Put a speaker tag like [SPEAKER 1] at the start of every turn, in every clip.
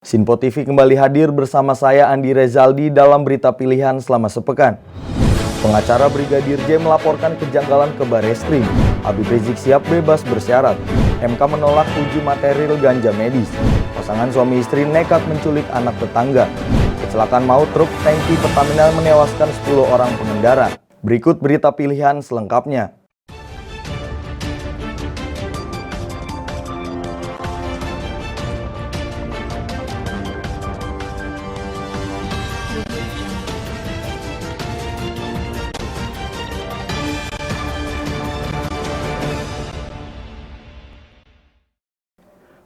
[SPEAKER 1] Sinpo TV kembali hadir bersama saya Andi Rezaldi dalam berita pilihan selama sepekan. Pengacara Brigadir J melaporkan kejanggalan ke Bareskrim. Habib Rizik siap bebas bersyarat. MK menolak uji material ganja medis. Pasangan suami istri nekat menculik anak tetangga. Kecelakaan maut truk tangki Pertamina menewaskan 10 orang pengendara. Berikut berita pilihan selengkapnya.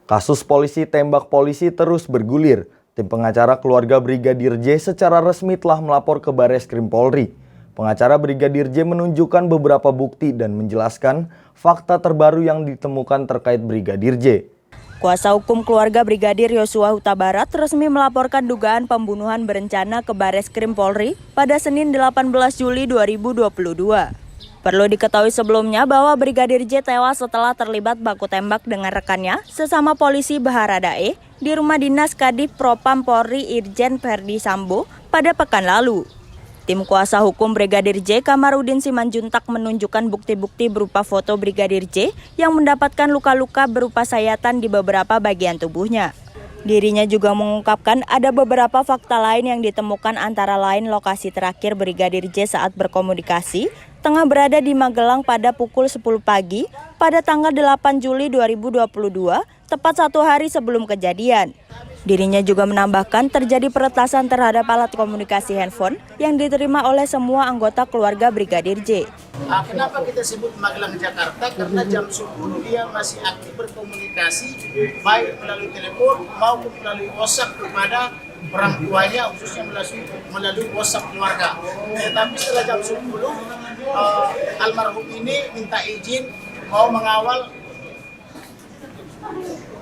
[SPEAKER 1] Kasus polisi tembak polisi terus bergulir. Tim pengacara keluarga Brigadir J secara resmi telah melapor ke Bareskrim Polri. Pengacara Brigadir J menunjukkan beberapa bukti dan menjelaskan fakta terbaru yang ditemukan terkait Brigadir J.
[SPEAKER 2] Kuasa hukum keluarga Brigadir Yosua Huta Barat resmi melaporkan dugaan pembunuhan berencana ke Bareskrim Polri pada Senin 18 Juli 2022. Perlu diketahui sebelumnya bahwa Brigadir J tewas setelah terlibat baku tembak dengan rekannya sesama polisi Baharadae di rumah dinas Kadif Propam Polri Irjen Verdi Sambo pada pekan lalu. Tim kuasa hukum Brigadir J Kamarudin Simanjuntak menunjukkan bukti-bukti berupa foto Brigadir J yang mendapatkan luka-luka berupa sayatan di beberapa bagian tubuhnya. Dirinya juga mengungkapkan ada beberapa fakta lain yang ditemukan, antara lain lokasi terakhir Brigadir J saat berkomunikasi tengah berada di Magelang pada pukul 10 pagi pada tanggal 8 Juli 2022, tepat 1 hari sebelum kejadian. Dirinya juga menambahkan terjadi peretasan terhadap alat komunikasi handphone yang diterima oleh semua anggota keluarga Brigadir J.
[SPEAKER 3] Kenapa kita sebut Magelang Jakarta? Karena jam 10 dia masih aktif berkomunikasi baik melalui telepon maupun melalui WhatsApp kepada orang tuanya, khususnya melalui WhatsApp keluarga. Tetapi setelah jam 10 almarhum ini minta izin mau mengawal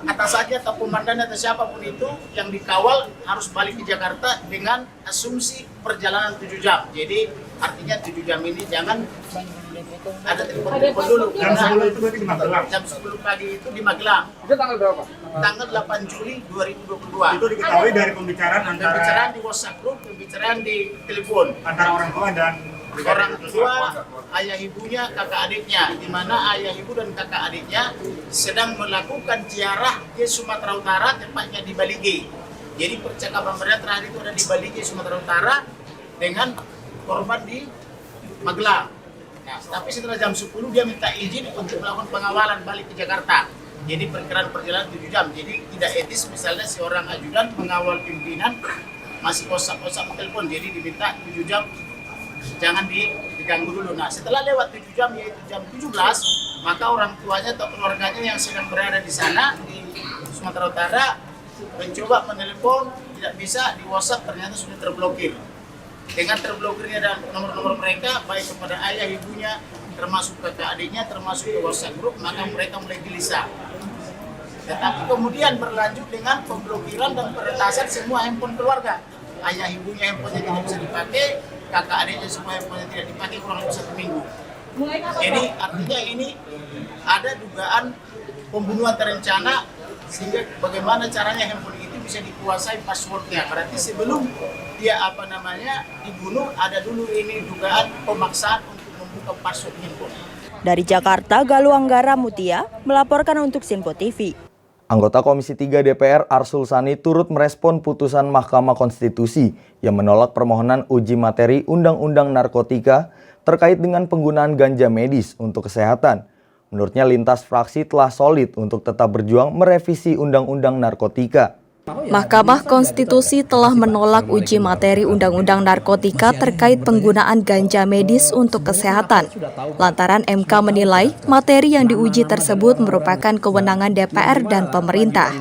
[SPEAKER 3] atasannya atau komandan atau siapapun itu yang dikawal harus balik ke Jakarta dengan asumsi perjalanan 7 jam. Jadi artinya 7 jam ini jangan ada telepon dulu.
[SPEAKER 4] Jam 10 itu berarti di Magelang?
[SPEAKER 3] Jam 10 pagi itu di Magelang.
[SPEAKER 4] Itu tanggal berapa?
[SPEAKER 3] Tanggal 8 Juli 2022.
[SPEAKER 4] Itu diketahui dari pembicaraan
[SPEAKER 3] di WhatsApp group, pembicaraan di telepon
[SPEAKER 4] antara orang tua dan
[SPEAKER 3] orang tua, ayah ibunya, kakak adiknya, di mana ayah ibu dan kakak adiknya sedang melakukan ziarah ke Sumatera Utara, tepatnya di Balige. Jadi percakapan mereka terakhir itu ada di Balige, Sumatera Utara dengan korban di Magelang. Nah, tapi setelah jam 10 dia minta izin untuk melakukan pengawalan balik ke Jakarta. Jadi perkiraan perjalanan 7 jam. Jadi tidak etis misalnya seorang ajudan mengawal pimpinan masih WhatsApp telepon. Jadi diminta 7 jam jangan diganggu dulu. Nah, setelah lewat 7 jam yaitu jam 17, maka orang tuanya atau keluarganya yang sedang berada di sana di Sumatera Utara mencoba menelepon, tidak bisa, di WhatsApp ternyata sudah terblokir. Dengan terblokirnya dan nomor-nomor mereka baik kepada ayah ibunya, termasuk kakak adiknya, termasuk ke WhatsApp grup, maka mereka mulai gelisah. Tetapi kemudian berlanjut dengan pemblokiran dan peretasan semua handphone keluarga. Ayah ibunya handphonenya tidak bisa dipakai, kakak adiknya semua handphonenya tidak dipakai kurang lebih 1 minggu. Jadi artinya ini ada dugaan pembunuhan terencana, sehingga bagaimana caranya handphone itu bisa dikuasai passwordnya. Berarti sebelum dia dibunuh, ada dulu ini dugaan pemaksaan untuk membuka password handphone.
[SPEAKER 2] Dari Jakarta, Galuh Anggara Mutia melaporkan untuk Sinpo TV.
[SPEAKER 1] Anggota Komisi 3 DPR Arsul Sani turut merespon putusan Mahkamah Konstitusi yang menolak permohonan uji materi Undang-Undang Narkotika terkait dengan penggunaan ganja medis untuk kesehatan. Menurutnya lintas fraksi telah solid untuk tetap berjuang merevisi Undang-Undang Narkotika.
[SPEAKER 5] Mahkamah Konstitusi telah menolak uji materi Undang-Undang Narkotika terkait penggunaan ganja medis untuk kesehatan. Lantaran MK menilai materi yang diuji tersebut merupakan kewenangan DPR dan pemerintah.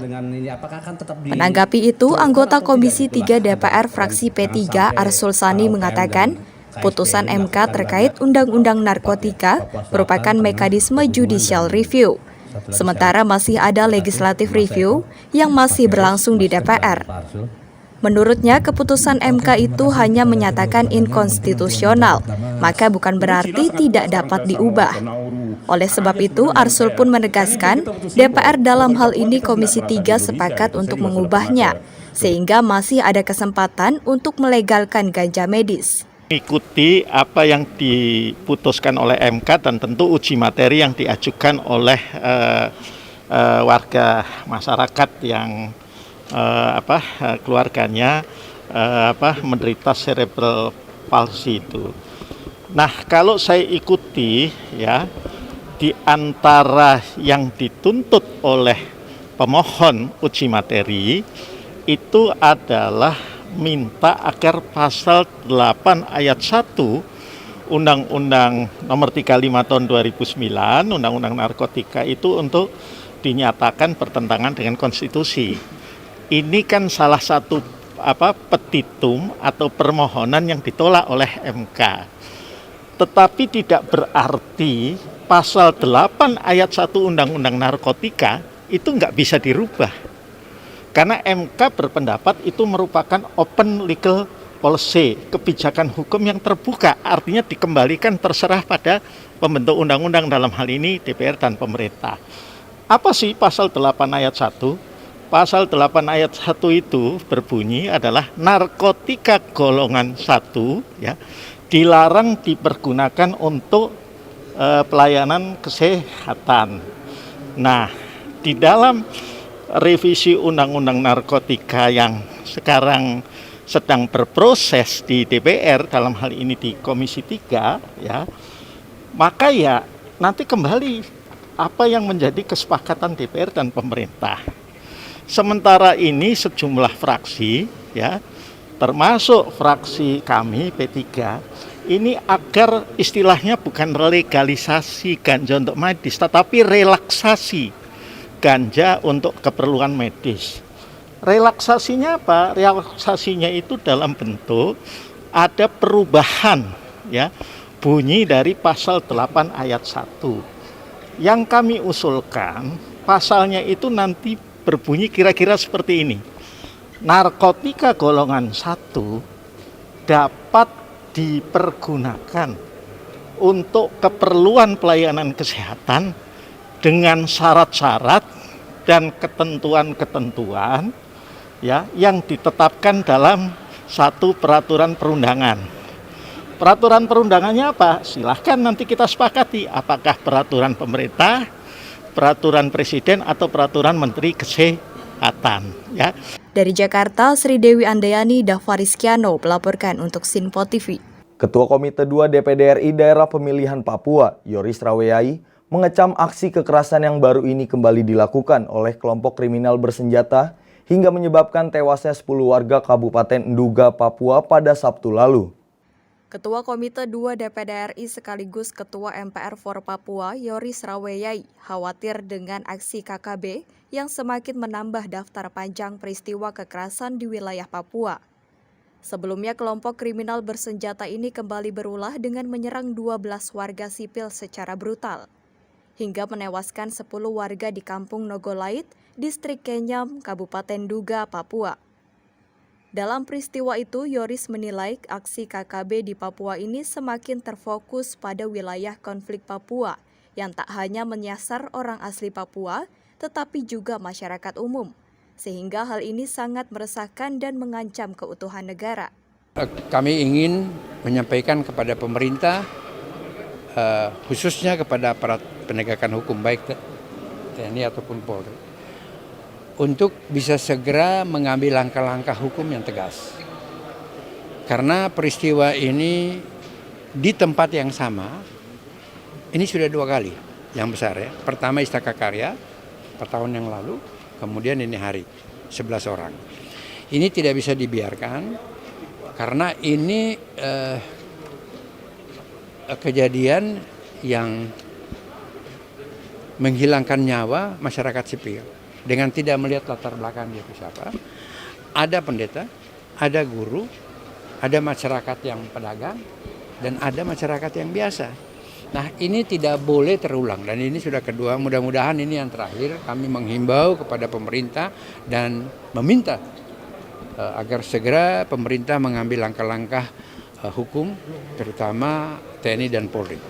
[SPEAKER 5] Menanggapi itu, anggota Komisi 3 DPR fraksi P3 Arsul Sani mengatakan, putusan MK terkait Undang-Undang Narkotika merupakan mekanisme judicial review. Sementara masih ada legislative review yang masih berlangsung di DPR. Menurutnya, keputusan MK itu hanya menyatakan inkonstitusional, maka bukan berarti tidak dapat diubah. Oleh sebab itu, Arsul pun menegaskan DPR dalam hal ini Komisi 3 sepakat untuk mengubahnya. sehingga masih ada kesempatan untuk melegalkan ganja medis.
[SPEAKER 6] Ikuti apa yang diputuskan oleh MK dan tentu uji materi yang diajukan oleh warga masyarakat yang keluarganya menderita cerebral palsy itu. Nah, kalau saya ikuti ya, di antara yang dituntut oleh pemohon uji materi itu adalah minta agar pasal 8 ayat 1 Undang-Undang Nomor 35 Tahun 2009 Undang-Undang Narkotika itu untuk dinyatakan bertentangan dengan konstitusi. Ini kan salah satu petitum atau permohonan yang ditolak oleh MK. Tetapi tidak berarti pasal 8 ayat 1 Undang-Undang Narkotika itu nggak bisa dirubah. Karena MK berpendapat itu merupakan open legal policy, kebijakan hukum yang terbuka, artinya dikembalikan terserah pada pembentuk undang-undang, dalam hal ini DPR dan pemerintah. Apa sih pasal 8 ayat 1? Pasal 8 ayat 1 itu berbunyi adalah narkotika golongan 1 ya, dilarang dipergunakan untuk pelayanan kesehatan. Nah, di dalam revisi Undang-Undang Narkotika yang sekarang sedang berproses di DPR, dalam hal ini di Komisi 3 ya, maka ya nanti kembali apa yang menjadi kesepakatan DPR dan pemerintah. Sementara ini sejumlah fraksi ya, termasuk fraksi kami P3, ini agar istilahnya bukan legalisasi ganja untuk medis, tetapi relaksasi ganja untuk keperluan medis. Relaksasinya apa? Relaksasinya itu dalam bentuk ada perubahan ya, bunyi dari pasal 8 ayat 1. Yang kami usulkan pasalnya itu nanti berbunyi kira-kira seperti ini. Narkotika golongan 1 dapat dipergunakan untuk keperluan pelayanan kesehatan dengan syarat-syarat dan ketentuan-ketentuan ya yang ditetapkan dalam satu peraturan perundangan. Peraturan perundangannya apa? Silahkan nanti kita sepakati apakah peraturan pemerintah, peraturan presiden atau peraturan menteri kesehatan ya.
[SPEAKER 5] Dari Jakarta, Sri Dewi Andayani, Davarizkiano melaporkan untuk Sinpo TV.
[SPEAKER 1] Ketua Komite 2 DPD RI Daerah Pemilihan Papua, Yoris Raweyai, mengecam aksi kekerasan yang baru ini kembali dilakukan oleh kelompok kriminal bersenjata hingga menyebabkan tewasnya 10 warga Kabupaten Nduga, Papua pada Sabtu lalu.
[SPEAKER 5] Ketua Komite 2 DPD RI sekaligus Ketua MPR for Papua, Yoris Raweyai, khawatir dengan aksi KKB yang semakin menambah daftar panjang peristiwa kekerasan di wilayah Papua. Sebelumnya, kelompok kriminal bersenjata ini kembali berulah dengan menyerang 12 warga sipil secara brutal, hingga menewaskan 10 warga di Kampung Nogolait, Distrik Kenyam, Kabupaten Nduga, Papua. Dalam peristiwa itu, Yoris menilai aksi KKB di Papua ini semakin terfokus pada wilayah konflik Papua yang tak hanya menyasar orang asli Papua, tetapi juga masyarakat umum, sehingga hal ini sangat meresahkan dan mengancam keutuhan negara.
[SPEAKER 7] Kami ingin menyampaikan kepada pemerintah, khususnya kepada aparat penegakan hukum baik TNI ataupun Polri, untuk bisa segera mengambil langkah-langkah hukum yang tegas. Karena peristiwa ini di tempat yang sama, ini sudah 2 kali yang besar ya. Pertama Istaka Karya, 4 tahun yang lalu, kemudian ini hari, 11 orang. Ini tidak bisa dibiarkan, karena ini kejadian yang menghilangkan nyawa masyarakat sipil dengan tidak melihat latar belakang dia itu siapa. Ada pendeta, ada guru, ada masyarakat yang pedagang, dan ada masyarakat yang biasa. Nah, ini tidak boleh terulang, dan ini sudah kedua. Mudah-mudahan ini yang terakhir. Kami menghimbau kepada pemerintah dan meminta agar segera pemerintah mengambil langkah-langkah hukum, terutama TNI dan Polri.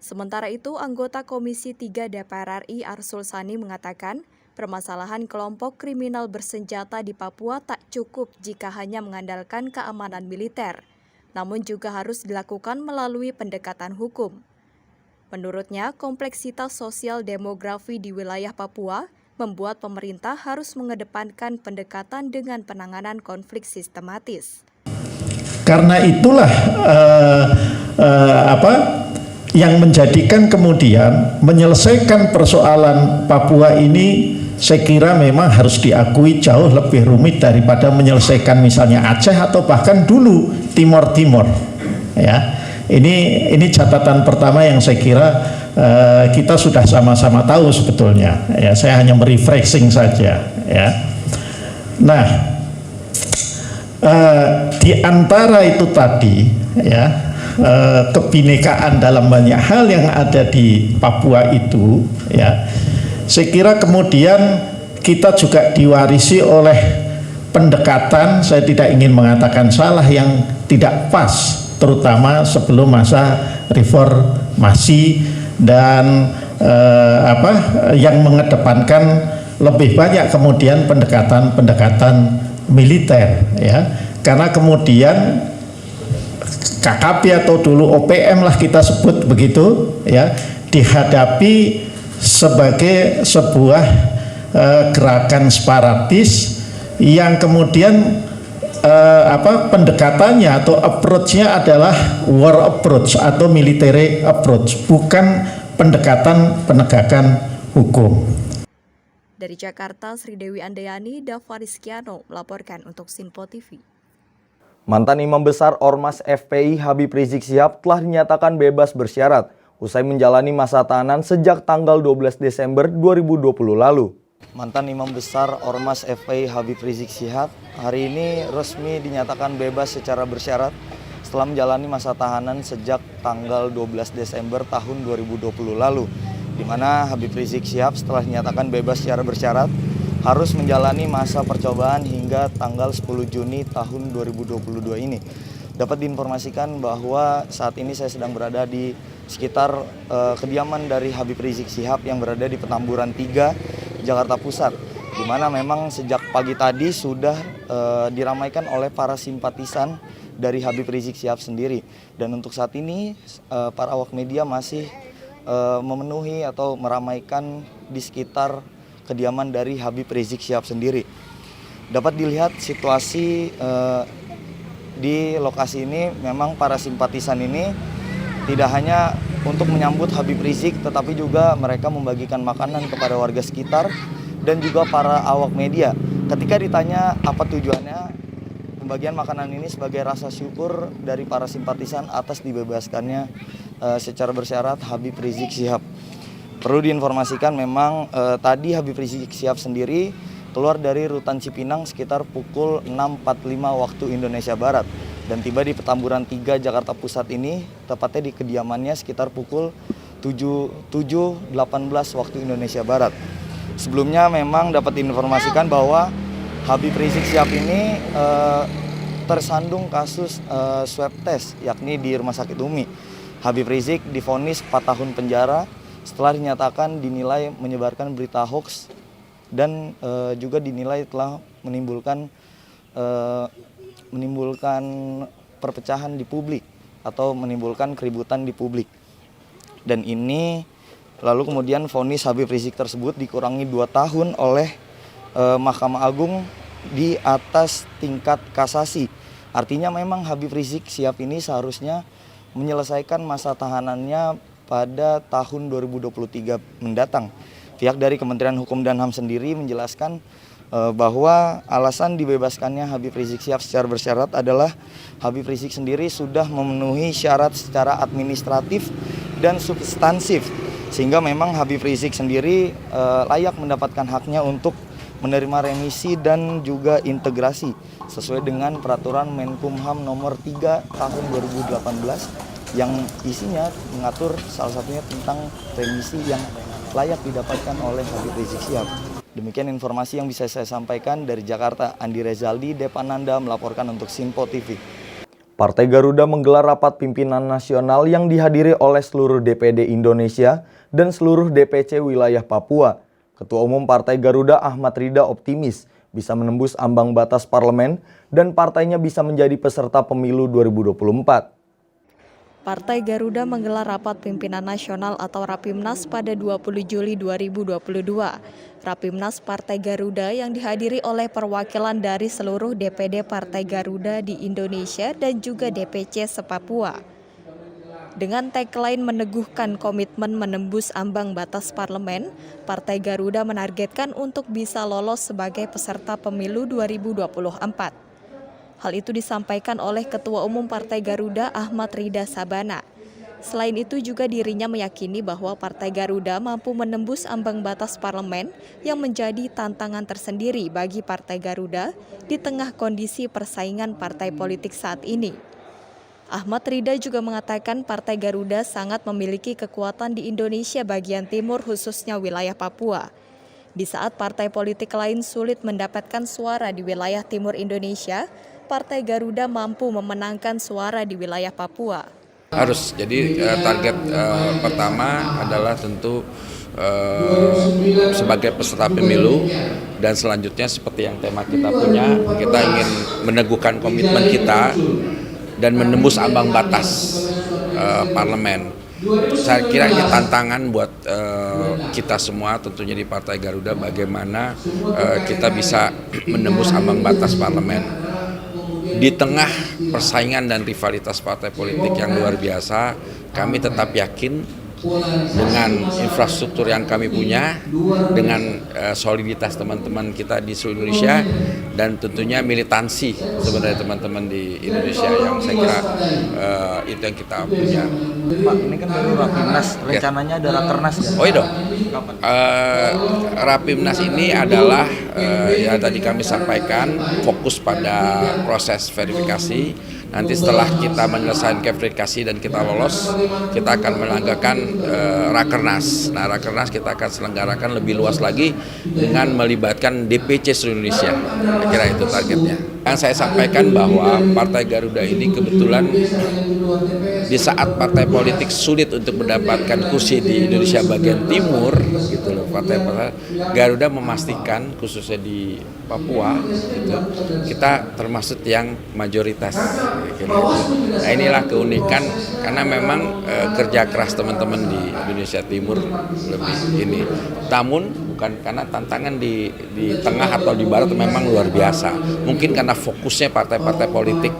[SPEAKER 5] Sementara itu, anggota Komisi 3 DPR RI Arsul Sani mengatakan, Permasalahan kelompok kriminal bersenjata di Papua tak cukup jika hanya mengandalkan keamanan militer, namun juga harus dilakukan melalui pendekatan hukum. Menurutnya, kompleksitas sosial demografi di wilayah Papua membuat pemerintah harus mengedepankan pendekatan dengan penanganan konflik sistematis.
[SPEAKER 8] Karena itulah yang menjadikan kemudian menyelesaikan persoalan Papua ini, saya kira memang harus diakui jauh lebih rumit daripada menyelesaikan misalnya Aceh atau bahkan dulu Timor. Ya, ini catatan pertama yang saya kira kita sudah sama-sama tahu sebetulnya. Ya, saya hanya merefreshing saja. Ya, nah di antara itu tadi, ya, kebinekaan dalam banyak hal yang ada di Papua itu, ya. Saya kira kemudian kita juga diwarisi oleh pendekatan, saya tidak ingin mengatakan salah, yang tidak pas, terutama sebelum masa reformasi dan yang mengedepankan lebih banyak kemudian pendekatan militer, ya. Karena kemudian KKP atau dulu OPM lah kita sebut begitu, ya, dihadapi sebagai sebuah gerakan separatis yang kemudian pendekatannya atau approach-nya adalah war approach atau military approach, bukan pendekatan penegakan hukum.
[SPEAKER 5] Dari Jakarta, Sri Dewi Andayani, Dava Rizkiano melaporkan untuk Sinpo TV.
[SPEAKER 1] Mantan Imam Besar Ormas FPI Habib Rizik Syihab telah dinyatakan bebas bersyarat usai menjalani masa tahanan sejak tanggal 12 Desember 2020 lalu. Mantan Imam Besar Ormas FPI Habib Rizik Syihab hari ini resmi dinyatakan bebas secara bersyarat setelah menjalani masa tahanan sejak tanggal 12 Desember tahun 2020 lalu, di mana Habib Rizik Syihab setelah dinyatakan bebas secara bersyarat harus menjalani masa percobaan hingga tanggal 10 Juni tahun 2022 ini. Dapat diinformasikan bahwa saat ini saya sedang berada di sekitar kediaman dari Habib Rizik Syihab yang berada di Petamburan 3, Jakarta Pusat, di mana memang sejak pagi tadi sudah diramaikan oleh para simpatisan dari Habib Rizik Syihab sendiri. Dan untuk saat ini para awak media masih memenuhi atau meramaikan di sekitar kediaman dari Habib Rizik Syihab sendiri. Dapat dilihat situasi di lokasi ini, memang para simpatisan ini tidak hanya untuk menyambut Habib Rizik, tetapi juga mereka membagikan makanan kepada warga sekitar dan juga para awak media. Ketika ditanya apa tujuannya, pembagian makanan ini sebagai rasa syukur dari para simpatisan atas dibebaskannya secara bersyarat Habib Rizik Syihab. Perlu diinformasikan memang tadi Habib Rizik Syihab sendiri keluar dari Rutan Cipinang sekitar pukul 6.45 waktu Indonesia Barat dan tiba di Petamburan 3 Jakarta Pusat ini tepatnya di kediamannya sekitar pukul 7.18 waktu Indonesia Barat. Sebelumnya memang dapat diinformasikan bahwa Habib Rizik Syihab ini tersandung kasus swab test yakni di Rumah Sakit Umi. Habib Rizik divonis 4 tahun penjara setelah dinyatakan dinilai menyebarkan berita hoax dan juga dinilai telah menimbulkan perpecahan di publik atau menimbulkan keributan di publik. Dan ini lalu kemudian vonis Habib Rizik tersebut dikurangi 2 tahun oleh Mahkamah Agung di atas tingkat kasasi. Artinya memang Habib Rizik Syihab ini seharusnya menyelesaikan masa tahanannya pada tahun 2023 mendatang. Pihak dari Kementerian Hukum dan HAM sendiri menjelaskan bahwa alasan dibebaskannya Habib Rizik Syihab secara bersyarat adalah Habib Rizik sendiri sudah memenuhi syarat secara administratif dan substansif, sehingga memang Habib Rizik sendiri layak mendapatkan haknya untuk menerima remisi dan juga integrasi sesuai dengan peraturan Menkumham nomor 3 tahun 2018 yang isinya mengatur salah satunya tentang remisi yang layak didapatkan oleh Habib Rizik Syihab. Demikian informasi yang bisa saya sampaikan dari Jakarta. Andi Rezaldi, Depananda melaporkan untuk Sinpo TV. Partai Garuda menggelar rapat pimpinan nasional yang dihadiri oleh seluruh DPD Indonesia dan seluruh DPC wilayah Papua. Ketua Umum Partai Garuda Ahmad Rida optimis bisa menembus ambang batas parlemen dan partainya bisa menjadi peserta pemilu 2024.
[SPEAKER 5] Partai Garuda menggelar rapat pimpinan nasional atau Rapimnas pada 20 Juli 2022. Rapimnas Partai Garuda yang dihadiri oleh perwakilan dari seluruh DPD Partai Garuda di Indonesia dan juga DPC se-Papua. Dengan tagline meneguhkan komitmen menembus ambang batas parlemen, Partai Garuda menargetkan untuk bisa lolos sebagai peserta pemilu 2024. Hal itu disampaikan oleh Ketua Umum Partai Garuda Ahmad Rida Sabana. Selain itu juga dirinya meyakini bahwa Partai Garuda mampu menembus ambang batas parlemen yang menjadi tantangan tersendiri bagi Partai Garuda di tengah kondisi persaingan partai politik saat ini. Ahmad Rida juga mengatakan Partai Garuda sangat memiliki kekuatan di Indonesia bagian timur khususnya wilayah Papua. Di saat partai politik lain sulit mendapatkan suara di wilayah timur Indonesia, Partai Garuda mampu memenangkan suara di wilayah Papua.
[SPEAKER 7] Jadi target pertama adalah tentu sebagai peserta pemilu, dan selanjutnya seperti yang tema kita punya, kita ingin meneguhkan komitmen kita dan menembus ambang batas parlemen. Saya kira ini tantangan buat kita semua tentunya di Partai Garuda, bagaimana kita bisa menembus ambang batas parlemen. Di tengah persaingan dan rivalitas partai politik yang luar biasa, kami tetap yakin dengan infrastruktur yang kami punya, dengan soliditas teman-teman kita di seluruh Indonesia, dan tentunya militansi sebenarnya teman-teman di Indonesia yang saya kira itu yang kita punya.
[SPEAKER 1] Pak, ini kan baru Rapimnas, rencananya ada Rakernas ya?
[SPEAKER 7] Oh iya dong. Rapimnas ini adalah ya tadi kami sampaikan fokus pada proses verifikasi. Nanti setelah kita menyelesaikan verifikasi dan kita lolos, kita akan melanggakan Rakernas. Nah, Rakernas kita akan selenggarakan lebih luas lagi dengan melibatkan DPC seluruh Indonesia. Saya kira itu targetnya. Yang saya sampaikan bahwa Partai Garuda ini kebetulan di saat partai politik sulit untuk mendapatkan kursi di Indonesia bagian timur, gitu loh, Partai Garuda memastikan khususnya di Papua, gitu, kita termasuk yang mayoritas. Nah, inilah keunikan karena memang kerja keras teman-teman di Indonesia Timur lebih ini. Namun bukan karena tantangan di tengah atau di barat memang luar biasa. Mungkin karena fokusnya partai-partai politik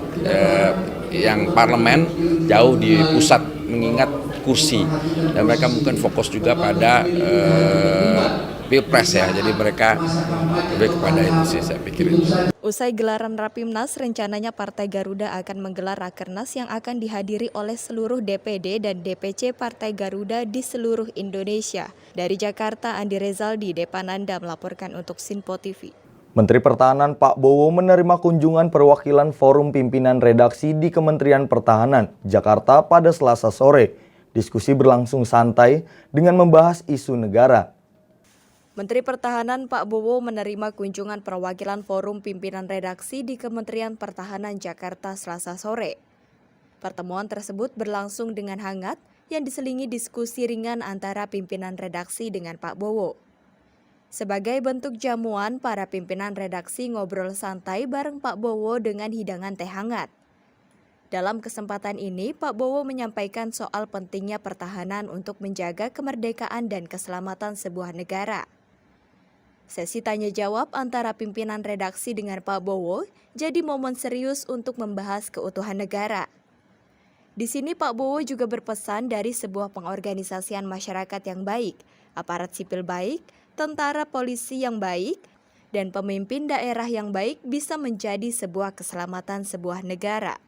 [SPEAKER 7] yang parlemen jauh di pusat mengingat kursi, dan mereka mungkin fokus juga pada Pilpres ya, jadi mereka lebih kepada itu sih saya pikir.
[SPEAKER 5] Usai gelaran Rapimnas, rencananya Partai Garuda akan menggelar Rakernas yang akan dihadiri oleh seluruh DPD dan DPC Partai Garuda di seluruh Indonesia. Dari Jakarta, Andi Rezaldi, Depananda melaporkan untuk Sinpo TV.
[SPEAKER 1] Menteri Pertahanan Pak Bowo menerima kunjungan perwakilan Forum Pimpinan Redaksi di Kementerian Pertahanan, Jakarta pada Selasa sore. Diskusi berlangsung santai dengan membahas isu negara.
[SPEAKER 5] Menteri Pertahanan Pak Bowo menerima kunjungan perwakilan Forum Pimpinan Redaksi di Kementerian Pertahanan Jakarta Selasa sore. Pertemuan tersebut berlangsung dengan hangat yang diselingi diskusi ringan antara pimpinan redaksi dengan Pak Bowo. Sebagai bentuk jamuan, para pimpinan redaksi ngobrol santai bareng Pak Bowo dengan hidangan teh hangat. Dalam kesempatan ini, Pak Bowo menyampaikan soal pentingnya pertahanan untuk menjaga kemerdekaan dan keselamatan sebuah negara. Sesi tanya-jawab antara pimpinan redaksi dengan Pak Bowo jadi momen serius untuk membahas keutuhan negara. Di sini Pak Bowo juga berpesan dari sebuah pengorganisasian masyarakat yang baik, aparat sipil baik, tentara polisi yang baik, dan pemimpin daerah yang baik bisa menjadi sebuah keselamatan sebuah negara.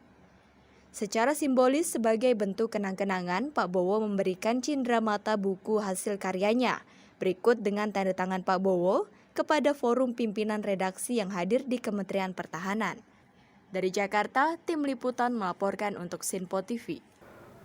[SPEAKER 5] Secara simbolis sebagai bentuk kenang-kenangan, Pak Bowo memberikan cindramata buku hasil karyanya, berikut dengan tanda tangan Pak Bowo kepada Forum Pimpinan Redaksi yang hadir di Kementerian Pertahanan. Dari Jakarta, tim liputan melaporkan untuk Sinpo TV.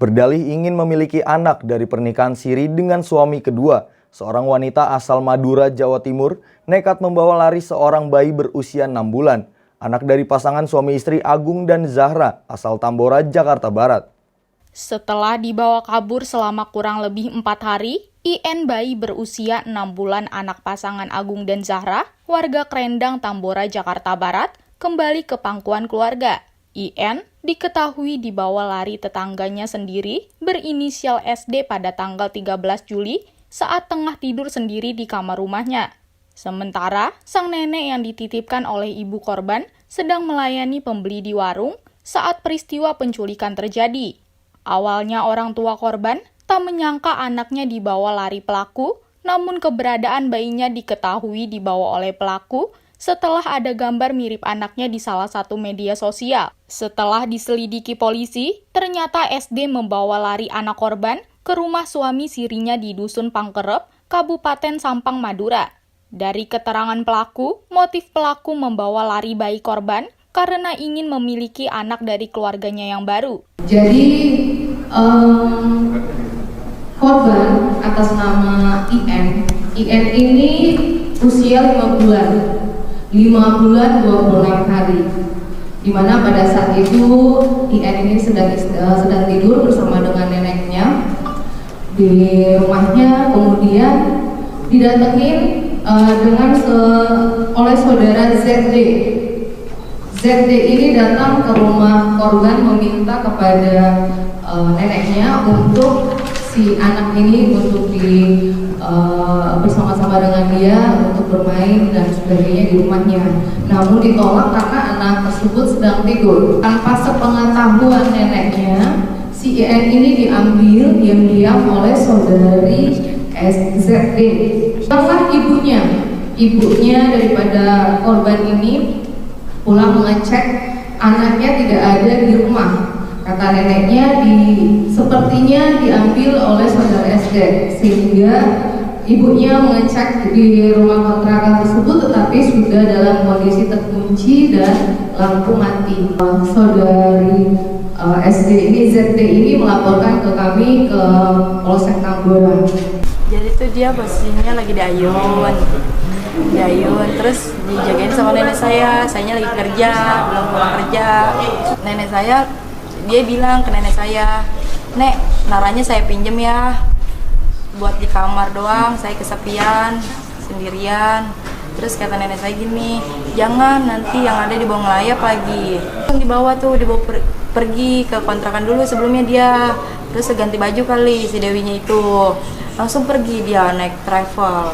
[SPEAKER 1] Berdalih ingin memiliki anak dari pernikahan siri dengan suami kedua, seorang wanita asal Madura, Jawa Timur, nekat membawa lari seorang bayi berusia 6 bulan. Anak dari pasangan suami istri Agung dan Zahra, asal Tambora, Jakarta Barat.
[SPEAKER 9] Setelah dibawa kabur selama kurang lebih 4 hari, IN bayi berusia 6 bulan anak pasangan Agung dan Zahra, warga Krendang, Tambora, Jakarta Barat, kembali ke pangkuan keluarga. IN diketahui dibawa lari tetangganya sendiri berinisial SD pada tanggal 13 Juli saat tengah tidur sendiri di kamar rumahnya. Sementara, sang nenek yang dititipkan oleh ibu korban sedang melayani pembeli di warung saat peristiwa penculikan terjadi. Awalnya orang tua korban tak menyangka anaknya dibawa lari pelaku, namun keberadaan bayinya diketahui dibawa oleh pelaku setelah ada gambar mirip anaknya di salah satu media sosial. Setelah diselidiki polisi, ternyata SD membawa lari anak korban ke rumah suami sirinya di Dusun Pangkerep, Kabupaten Sampang, Madura. Dari keterangan pelaku, motif pelaku membawa lari bayi korban karena ingin memiliki anak dari keluarganya yang baru.
[SPEAKER 10] Jadi korban atas nama IN ini usia 5 bulan 26 hari, di mana pada saat itu IN ini sedang tidur bersama dengan neneknya di rumahnya, kemudian didatengin oleh saudara ZD. ZD ini datang ke rumah korban meminta kepada neneknya untuk si anak ini untuk bersama-sama dengan dia untuk bermain dan sebagainya di rumahnya. Namun ditolak karena anak tersebut sedang tidur. Tanpa sepengetahuan neneknya, si IN ini diambil diam-diam oleh saudari SZD. Setelah ibunya daripada korban ini pulang mengecek anaknya tidak ada di rumah. Kata neneknya sepertinya diambil oleh saudara SD, sehingga ibunya mengecek di rumah kontrakan tersebut tetapi sudah dalam kondisi terkunci dan lampu mati. Saudari SD ini, ZD ini melaporkan ke kami ke Polsek Tambora.
[SPEAKER 2] Jadi tuh dia posisinya lagi di ayun, terus dijagain sama nenek sayanya lagi kerja, belum pulang kerja. Nenek saya, dia bilang ke nenek saya, "Nek, naranya saya pinjem ya, buat di kamar doang, saya kesepian, sendirian." Terus kata nenek saya gini, "Jangan, nanti yang ada dibawa ngelayap lagi." Dibawa pergi ke kontrakan dulu sebelumnya dia, terus ganti baju kali si Dewinya itu. Langsung pergi dia naik travel.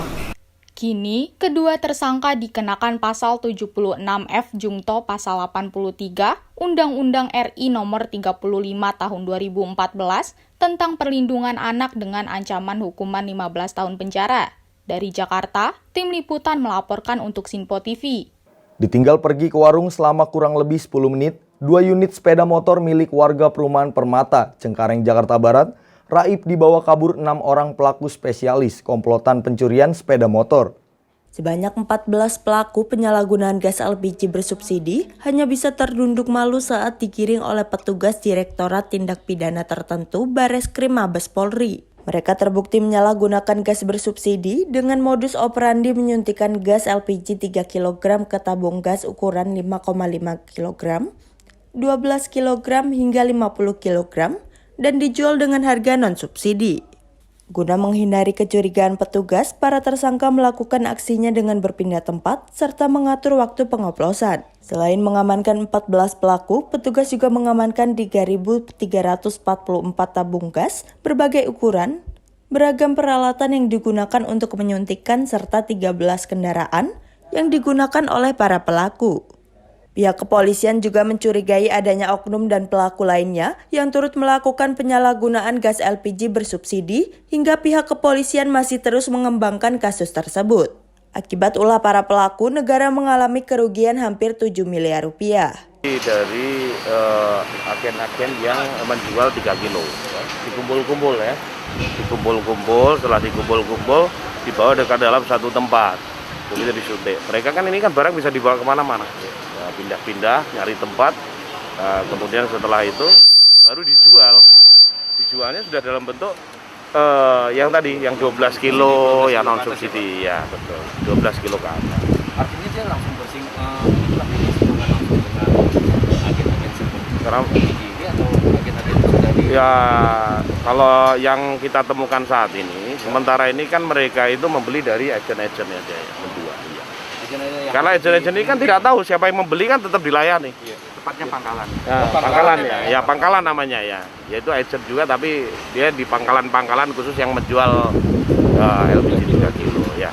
[SPEAKER 9] Kini, kedua tersangka dikenakan pasal 76F Jungto pasal 83 Undang-Undang RI nomor 35 tahun 2014 tentang perlindungan anak dengan ancaman hukuman 15 tahun penjara. Dari Jakarta, tim liputan melaporkan untuk Sinpo TV.
[SPEAKER 1] Ditinggal pergi ke warung selama kurang lebih 10 menit, 2 unit sepeda motor milik warga perumahan Permata, Cengkareng, Jakarta Barat, raib dibawa kabur 6 orang pelaku spesialis komplotan pencurian sepeda motor.
[SPEAKER 2] Sebanyak 14 pelaku penyalahgunaan gas LPG bersubsidi hanya bisa terdunduk malu saat digiring oleh petugas Direktorat Tindak Pidana Tertentu Bareskrim Mabes Polri. Mereka terbukti menyalahgunakan gas bersubsidi dengan modus operandi menyuntikkan gas LPG 3 kg ke tabung gas ukuran 5,5 kg, 12 kg hingga 50 kg, dan dijual dengan harga non-subsidi. Guna menghindari kecurigaan petugas, para tersangka melakukan aksinya dengan berpindah tempat serta mengatur waktu pengoplosan. Selain mengamankan 14 pelaku, petugas juga mengamankan 3.344 tabung gas berbagai ukuran, beragam peralatan yang digunakan untuk menyuntikkan serta 13 kendaraan yang digunakan oleh para pelaku. Pihak kepolisian juga mencurigai adanya oknum dan pelaku lainnya yang turut melakukan penyalahgunaan gas LPG bersubsidi hingga pihak kepolisian masih terus mengembangkan kasus tersebut. Akibat ulah para pelaku, negara mengalami kerugian hampir 7 miliar rupiah.
[SPEAKER 11] Dari agen-agen yang menjual 3 kilo, dikumpul-kumpul ya, setelah dikumpul-kumpul dibawa dekat dalam satu tempat, begitu disuntik. Mereka kan ini kan barang bisa dibawa kemana-mana. Pindah-pindah, nyari tempat, kemudian setelah itu baru dijualnya sudah dalam bentuk yang tadi, yang 12 kilo, yang non subsidi, ya betul, 12 kilo ke atas.
[SPEAKER 12] Artinya dia langsung dengan agen-agen seperti ini atau agen-agen sudah di...
[SPEAKER 11] Ya Kalau yang kita temukan saat ini, sementara ini kan mereka itu membeli dari agen-agen aja yang menjual. Iya. Karena agen-agen ini kan tidak tahu siapa yang membeli, kan tetap dilayani.
[SPEAKER 12] Iya. Tepatnya pangkalan.
[SPEAKER 11] Ya, pangkalan ya, pangkalan namanya ya. Yaitu agen juga, tapi dia di pangkalan-pangkalan khusus yang menjual LPG 3 kilo ya.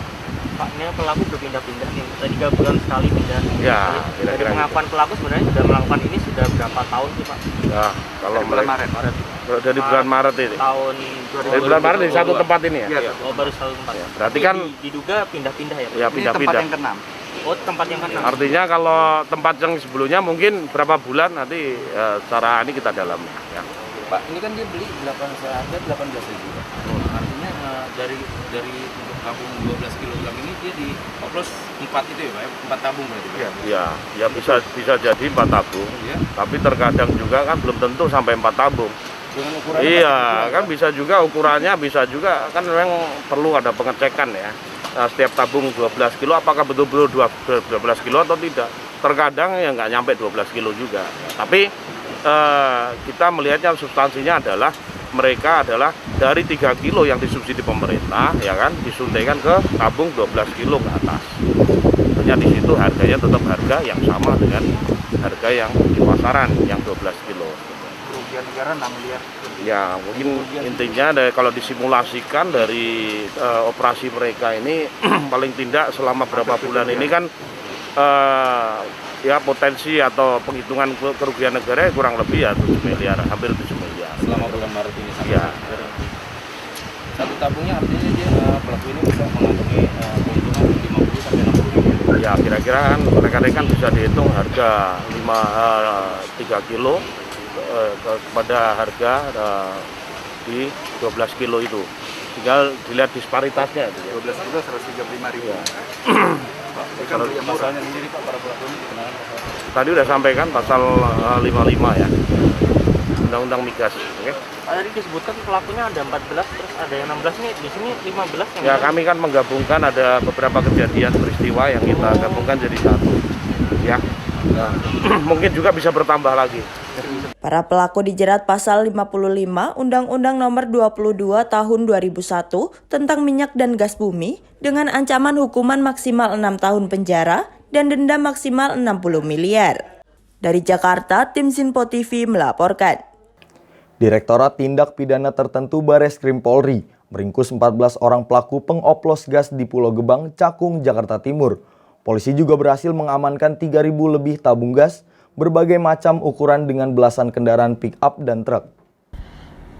[SPEAKER 12] Pak, ini pelaku berpindah-pindah nih, 3 bulan sekali pindah.
[SPEAKER 11] Ya, kira-kira.
[SPEAKER 12] Dari pengakuan pelaku sebenarnya sudah melakukan ini sudah berapa tahun sih Pak?
[SPEAKER 11] Ya, kalau
[SPEAKER 12] dari bulan Maret.
[SPEAKER 11] Dari bulan Maret ini.
[SPEAKER 12] Tahun 2022.
[SPEAKER 11] Dari bulan Maret di satu tempat ini ya.
[SPEAKER 12] Iya, baru satu tempat.
[SPEAKER 11] Ya, berarti kan
[SPEAKER 12] diduga pindah-pindah ya Pak?
[SPEAKER 11] Ya, pindah-pindah.
[SPEAKER 12] Ini tempat yang ke-6. Oh, tempat yang ke-6.
[SPEAKER 11] Artinya kalau tempat yang sebelumnya mungkin berapa bulan nanti secara ini kita dalami ya.
[SPEAKER 12] Pak, ini kan dia beli 18.000 Pak. Artinya dari untuk tabung 12 kg ini dia dioplos 4 itu ya Pak, 4 tabung berarti Pak?
[SPEAKER 11] Ya bisa jadi 4 tabung, ya. Tapi terkadang juga kan belum tentu sampai 4 tabung.
[SPEAKER 12] Dengan ukurannya
[SPEAKER 11] iya, kan bisa juga ukurannya, bisa juga kan memang perlu ada pengecekan ya. Nah, setiap tabung 12 kilo apakah betul-betul 12 kilo atau tidak. Terkadang ya nggak nyampe 12 kilo juga. Tapi kita melihatnya substansinya adalah mereka adalah dari 3 kilo yang disubsidi pemerintah ya kan, disuntikan ke tabung 12 kilo ke atas. Tentunya di situ harganya tetap harga yang sama dengan harga yang di pasaran yang 12 kilo.
[SPEAKER 12] Kerugian negara 6 miliar.
[SPEAKER 11] Ya mungkin intinya kalau disimulasikan dari operasi mereka ini paling tidak selama berapa bulan ini kan ya potensi atau penghitungan kerugian negara kurang lebih ya 7 miliar, hampir 7 miliar.
[SPEAKER 12] Selama bulan Maret ini sampai
[SPEAKER 11] ya.
[SPEAKER 12] Satu tabungnya artinya dia pelaku ini bisa mengantongi keuntungan 50 sampai 60 miliar.
[SPEAKER 11] Ya kira-kira kan rekan-rekan bisa dihitung harga 3 kilo kepada harga di 12 kilo itu. Tinggal dilihat disparitasnya.
[SPEAKER 12] 12 kilo 135.000. Ya. Pasalnya sendiri Pak, para pelaku ini dikenakan pasal.
[SPEAKER 11] Tadi udah sampaikan pasal 55 ya. Undang-Undang Migas. Oke.
[SPEAKER 12] Pak, tadi disebutkan pelakunya ada 14, terus ada yang 16 nih, di sini 15 yang
[SPEAKER 11] ya, kami kan menggabungkan ada beberapa kejadian peristiwa yang kita gabungkan jadi satu. Ya. Nah, mungkin juga bisa bertambah lagi.
[SPEAKER 2] Para pelaku dijerat pasal 55 Undang-Undang Nomor 22 Tahun 2001 tentang minyak dan gas bumi dengan ancaman hukuman maksimal 6 tahun penjara dan denda maksimal 60 miliar. Dari Jakarta, tim Sinpo TV melaporkan.
[SPEAKER 1] Direktorat Tindak Pidana Tertentu Bareskrim Polri meringkus 14 orang pelaku pengoplos gas di Pulau Gebang, Cakung, Jakarta Timur. Polisi juga berhasil mengamankan 3.000 lebih tabung gas berbagai macam ukuran dengan belasan kendaraan pick-up dan truk.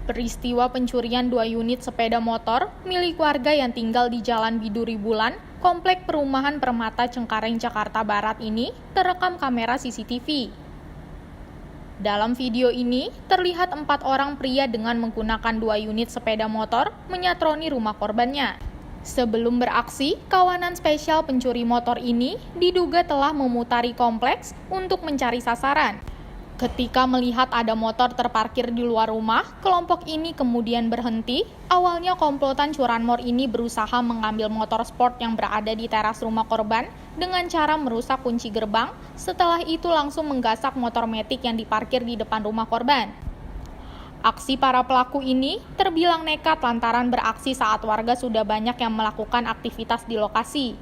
[SPEAKER 9] Peristiwa pencurian 2 unit sepeda motor milik warga yang tinggal di Jalan Biduri Bulan, Komplek Perumahan Permata Cengkareng, Jakarta Barat ini terekam kamera CCTV. Dalam video ini, terlihat 4 orang pria dengan menggunakan 2 unit sepeda motor menyatroni rumah korbannya. Sebelum beraksi, kawanan spesial pencuri motor ini diduga telah memutari kompleks untuk mencari sasaran. Ketika melihat ada motor terparkir di luar rumah, kelompok ini kemudian berhenti. Awalnya komplotan curanmor ini berusaha mengambil motor sport yang berada di teras rumah korban dengan cara merusak kunci gerbang. Setelah itu langsung menggasak motor metik yang diparkir di depan rumah korban. Aksi para pelaku ini terbilang nekat lantaran beraksi saat warga sudah banyak yang melakukan aktivitas di lokasi.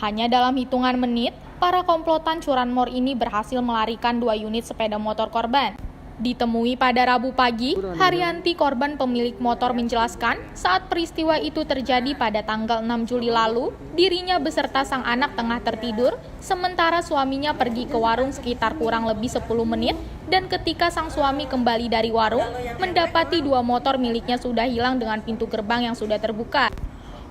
[SPEAKER 9] Hanya dalam hitungan menit, para komplotan curanmor ini berhasil melarikan 2 unit sepeda motor korban. Ditemui pada Rabu pagi, Haryanti, korban pemilik motor, menjelaskan saat peristiwa itu terjadi pada tanggal 6 Juli lalu, dirinya beserta sang anak tengah tertidur, sementara suaminya pergi ke warung sekitar kurang lebih 10 menit, dan ketika sang suami kembali dari warung, mendapati 2 motor miliknya sudah hilang dengan pintu gerbang yang sudah terbuka.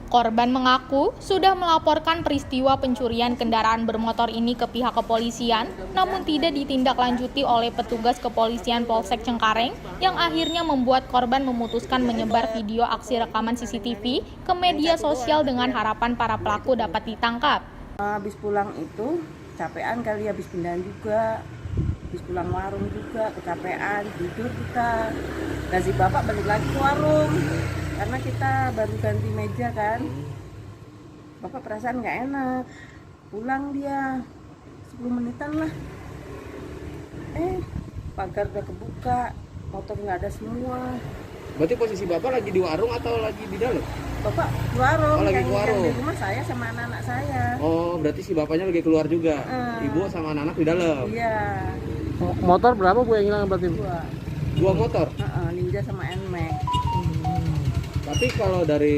[SPEAKER 9] Korban mengaku sudah melaporkan peristiwa pencurian kendaraan bermotor ini ke pihak kepolisian, namun tidak ditindaklanjuti oleh petugas kepolisian Polsek Cengkareng, yang akhirnya membuat korban memutuskan menyebar video aksi rekaman CCTV ke media sosial dengan harapan para pelaku dapat ditangkap.
[SPEAKER 13] Habis pulang itu capean kali, habis pindahan juga, habis pulang warung juga kecapean, tidur kita. Dan si bapak balik lagi ke warung. Karena kita baru ganti meja kan, bapak perasaan nggak enak, pulang dia 10 menitan lah. Pagar udah kebuka, motor nggak ada semua.
[SPEAKER 12] Berarti posisi Bapak lagi di warung atau lagi di dalam?
[SPEAKER 13] Bapak di warung,
[SPEAKER 12] Oh, lagi di warung.
[SPEAKER 13] yang di rumah saya sama anak-anak saya.
[SPEAKER 12] Oh, berarti si bapaknya lagi keluar juga. Ibu sama anak-anak di dalam.
[SPEAKER 13] Iya,
[SPEAKER 12] Motor berapa Bu yang hilang berarti? Dua motor.
[SPEAKER 13] Ninja sama Nmax.
[SPEAKER 12] Tapi kalau dari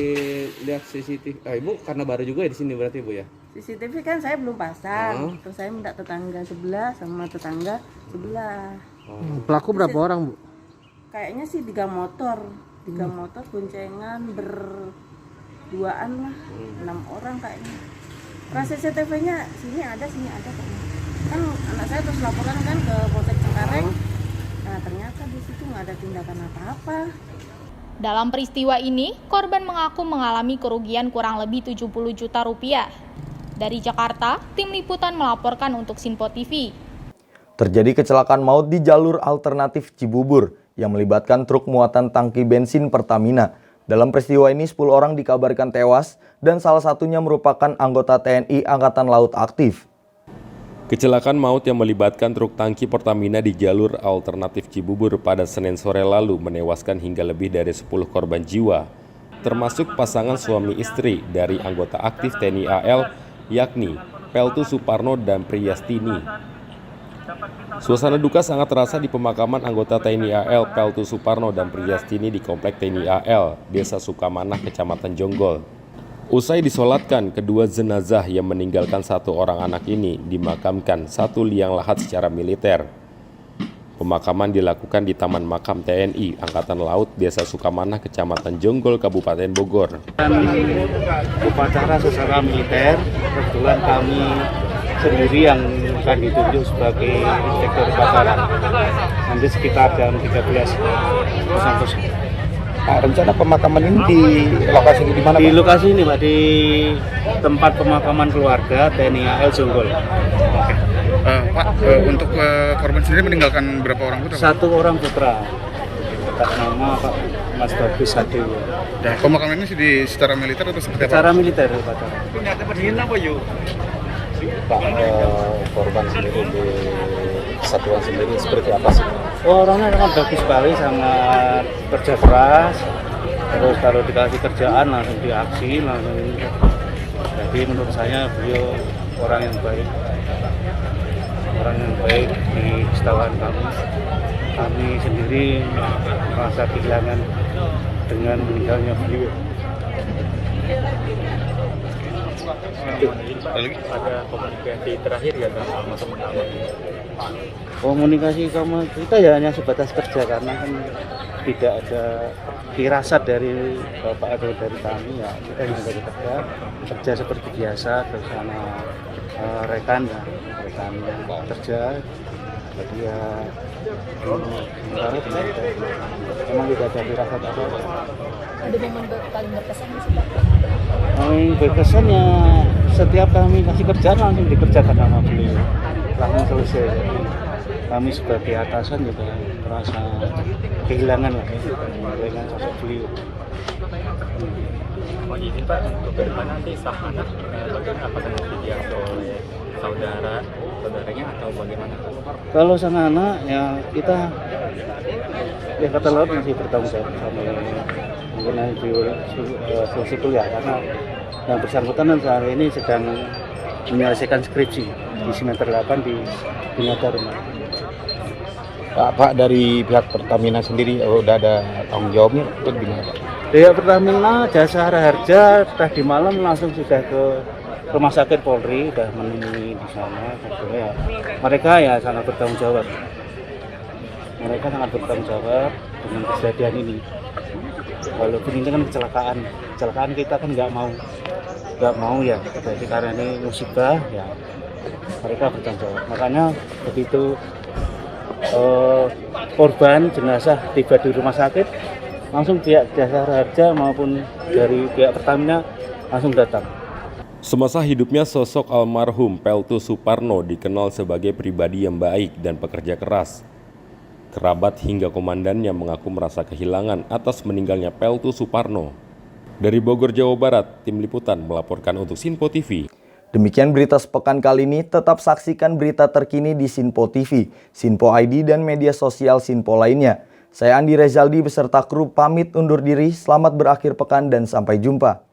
[SPEAKER 12] lihat CCTV, Ibu karena baru juga ya di sini berarti Bu ya?
[SPEAKER 13] CCTV kan saya belum pasang, terus saya minta tetangga sebelah sama tetangga sebelah.
[SPEAKER 12] Pelaku berapa orang Bu?
[SPEAKER 13] Kayaknya sih 3 motor boncengan berduaan lah, 6 orang kayaknya. Rasa CCTV-nya sini ada kayaknya. Kan anak saya terus laporan kan ke Polsek Cengkareng. Nah ternyata di situ nggak ada tindakan apa-apa.
[SPEAKER 9] Dalam peristiwa ini, korban mengaku mengalami kerugian kurang lebih 70 juta rupiah. Dari Jakarta, tim liputan melaporkan untuk Sinpo TV.
[SPEAKER 1] Terjadi kecelakaan maut di jalur alternatif Cibubur yang melibatkan truk muatan tangki bensin Pertamina. Dalam peristiwa ini 10 orang dikabarkan tewas dan salah satunya merupakan anggota TNI Angkatan Laut aktif.
[SPEAKER 14] Kecelakaan maut yang melibatkan truk tangki Pertamina di jalur alternatif Cibubur pada Senin sore lalu menewaskan hingga lebih dari 10 korban jiwa, termasuk pasangan suami istri dari anggota aktif TNI AL, yakni Peltu Suparno dan Priyastini. Suasana duka sangat terasa di pemakaman anggota TNI AL Peltu Suparno dan Priyastini di Komplek TNI AL, Desa Sukamanah, Kecamatan Jonggol. Usai disolatkan, kedua jenazah yang meninggalkan 1 orang anak ini dimakamkan 1 liang lahat secara militer. Pemakaman dilakukan di Taman Makam TNI Angkatan Laut Desa Sukamanah, Kecamatan Jonggol, Kabupaten Bogor.
[SPEAKER 15] Upacara secara militer, kebetulan kami sendiri yang akan ditunjuk sebagai inspektur kebakaran. Nanti sekitar jam 13.00.
[SPEAKER 16] Rencana pemakaman ini di lokasi di mana, Pak?
[SPEAKER 15] Di lokasi ini, Pak, di tempat pemakaman keluarga TNI AL Jonggol.
[SPEAKER 17] Pak, untuk korban sendiri meninggalkan berapa orang putra?
[SPEAKER 15] 1 orang putra. Atas nama Pak Mas Bagus Sadewo.
[SPEAKER 17] Dan pemakaman ini secara militer atau seperti apa?
[SPEAKER 15] Secara militer, Pak.
[SPEAKER 16] Pak, korban sendiri di kesatuan sendiri seperti apa sih?
[SPEAKER 15] Orangnya sangat bagus sekali, sangat kerja keras. Terus kalau dikasih kerjaan langsung diaksi, langsung. Jadi menurut saya beliau orang yang baik di kesatuan kami. Kami sendiri merasa kehilangan dengan meninggalnya beliau.
[SPEAKER 16] Ada komunikasi terakhir ya sama teman-teman?
[SPEAKER 15] Komunikasi sama kita ya hanya sebatas kerja, karena kan tidak ada firasat dari Bapak atau dari kami, ya kita hanya dari kerja seperti biasa bersama rekan kerja. Jadi ya memang tidak ada firasat apa-apa.
[SPEAKER 9] Ada momen paling berkesan di situ?
[SPEAKER 15] Berkesannya setiap kami kasih kerjaan langsung dikerjakan sama beliau, langsung selesai. Kami sebagai atasan juga merasa kehilangan sosok beliau.
[SPEAKER 16] Oh izin Pak, untuk ke depan nanti sang anak bagaimana, apakah nanti diasuh oleh saudaranya atau bagaimana?
[SPEAKER 15] Kalau sang anak ya kita Angkatan Laut masih bertanggung jawab sampai mengenai selesai kuliah, karena yang bersangkutan saat ini sedang menyelesaikan skripsi di semester 8 di Bina Dharma.
[SPEAKER 16] Pak, dari pihak Pertamina sendiri udah ada tanggung jawabnya untuk gimana, Pak?
[SPEAKER 15] Pihak Pertamina Jasa Harja tadi malam langsung sudah ke Rumah Sakit Polri, sudah menemui di sana. Ya, mereka ya sangat bertanggung jawab. Mereka sangat bertanggung jawab dengan kejadian ini. Walaupun ini kan kecelakaan kita kan nggak mau ya. Jadi karena ini musibah ya, mereka bertanggung jawab. Makanya begitu korban jenazah tiba di rumah sakit, langsung pihak Jasa Harja maupun dari pihak Pertamina langsung datang.
[SPEAKER 14] Semasa hidupnya, sosok almarhum Peltu Suparno dikenal sebagai pribadi yang baik dan pekerja keras. Kerabat hingga komandannya mengaku merasa kehilangan atas meninggalnya Peltu Suparno. Dari Bogor, Jawa Barat, tim liputan melaporkan untuk Sinpo TV.
[SPEAKER 1] Demikian berita sepekan kali ini. Tetap saksikan berita terkini di Sinpo TV, Sinpo ID, dan media sosial Sinpo lainnya. Saya Andi Rezaldi beserta kru pamit undur diri. Selamat berakhir pekan dan sampai jumpa.